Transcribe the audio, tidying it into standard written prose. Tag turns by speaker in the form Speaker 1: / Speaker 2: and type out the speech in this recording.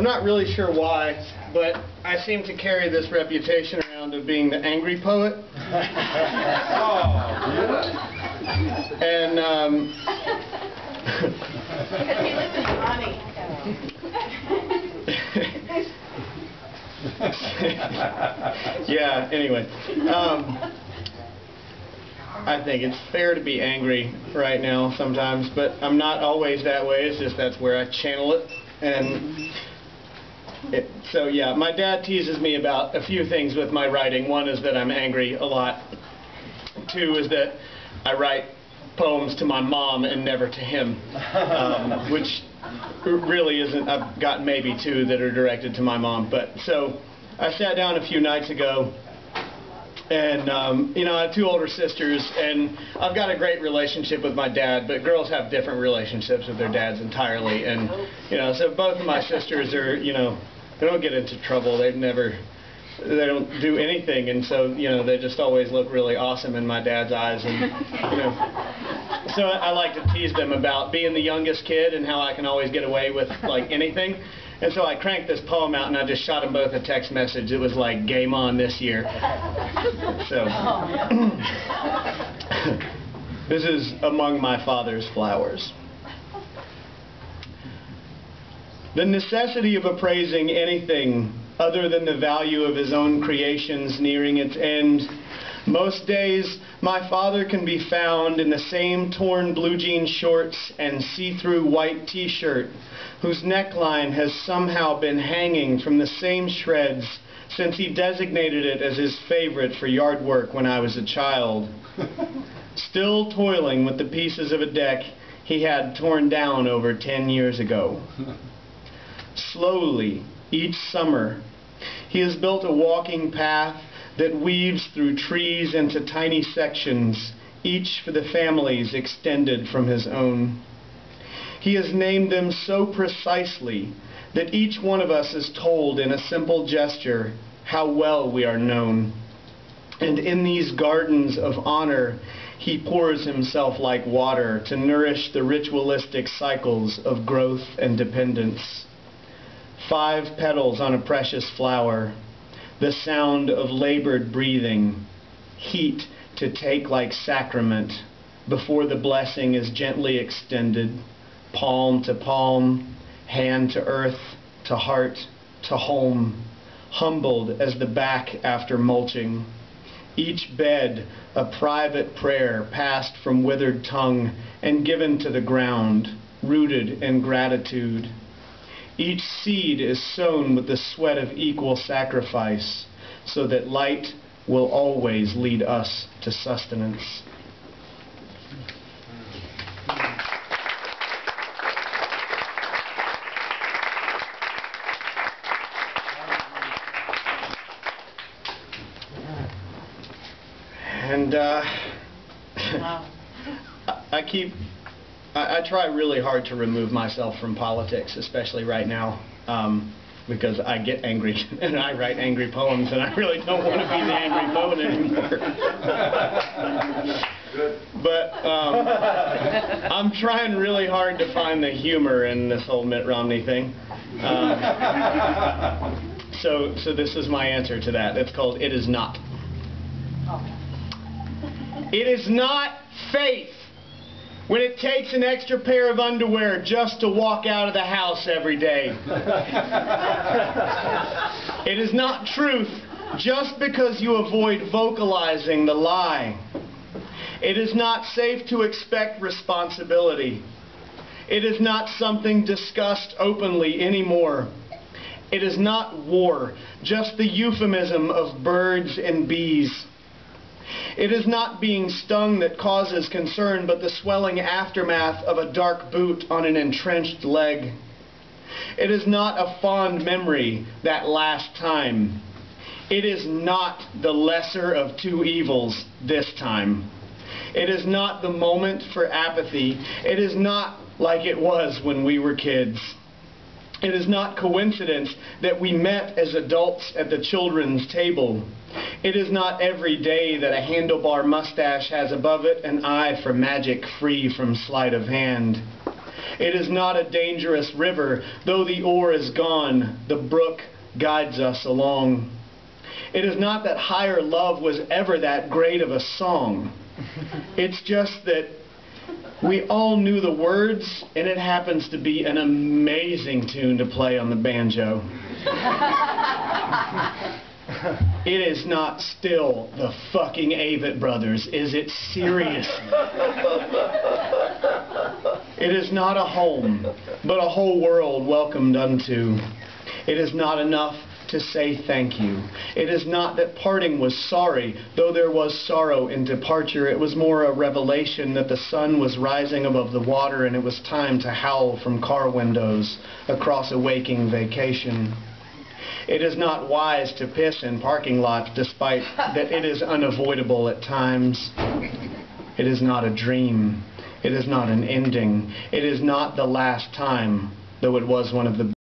Speaker 1: not really sure why, but I seem to carry this reputation around of being the angry poet. And
Speaker 2: because he lives in Ronnie.
Speaker 1: Yeah, anyway. I think it's fair to be angry right now sometimes, but I'm not always that way. It's just that's where I channel it. And so yeah, my dad teases me about a few things with my writing. One is that I'm angry a lot. Two is that I write poems to my mom and never to him, which really isn't. I've got maybe two that are directed to my mom. But so I sat down a few nights ago, and you know, I have two older sisters, and I've got a great relationship with my dad, but girls have different relationships with their dads entirely. And you know, so both of my sisters are, you know, they don't get into trouble. They don't do anything, and so, you know, they just always look really awesome in my dad's eyes. And you know, so I like to tease them about being the youngest kid and how I can always get away with like anything. And so I cranked this poem out, and I just shot them both a text message. It was like, game on this year. So this is Among My Father's Flowers. The necessity of appraising anything other than the value of his own creations nearing its end. Most days, my father can be found in the same torn blue jean shorts and see-through white t-shirt, whose neckline has somehow been hanging from the same shreds since he designated it as his favorite for yard work when I was a child. Still toiling with the pieces of a deck he had torn down over 10 years ago. Slowly, each summer, he has built a walking path that weaves through trees into tiny sections, each for the families extended from his own. He has named them so precisely that each one of us is told in a simple gesture how well we are known. And in these gardens of honor, he pours himself like water to nourish the ritualistic cycles of growth and dependence. 5 petals on a precious flower, the sound of labored breathing, heat to take like sacrament before the blessing is gently extended, palm to palm, hand to earth, to heart, to home, humbled as the back after mulching. Each bed a private prayer passed from withered tongue and given to the ground, rooted in gratitude. Each seed is sown with the sweat of equal sacrifice, so that light will always lead us to sustenance. And
Speaker 2: Wow.
Speaker 1: I try really hard to remove myself from politics, especially right now, because I get angry and I write angry poems, and I really don't want to be the angry poet anymore. But I'm trying really hard to find the humor in this whole Mitt Romney thing. So this is my answer to that. It's called It Is Not. It is not faith when it takes an extra pair of underwear just to walk out of the house every day. It is not truth just because you avoid vocalizing the lie. It is not safe to expect responsibility. It is not something discussed openly anymore. It is not war, just the euphemism of birds and bees. It is not being stung that causes concern, but the swelling aftermath of a dark boot on an entrenched leg. It is not a fond memory, that last time. It is not the lesser of two evils this time. It is not the moment for apathy. It is not like it was when we were kids. It is not coincidence that we met as adults at the children's table. It is not every day that a handlebar mustache has above it an eye for magic free from sleight of hand. It is not a dangerous river, though the oar is gone, the brook guides us along. It is not that higher love was ever that great of a song. It's just that we all knew the words, and it happens to be an amazing tune to play on the banjo. It is not still the fucking Avett Brothers, is it serious? It is not a home, but a whole world welcomed unto. It is not enough to say thank you. It is not that parting was sorry, though there was sorrow in departure. It was more a revelation that the sun was rising above the water and it was time to howl from car windows across a waking vacation. It is not wise to piss in parking lots, despite that it is unavoidable at times. It is not a dream. It is not an ending. It is not the last time, though it was one of the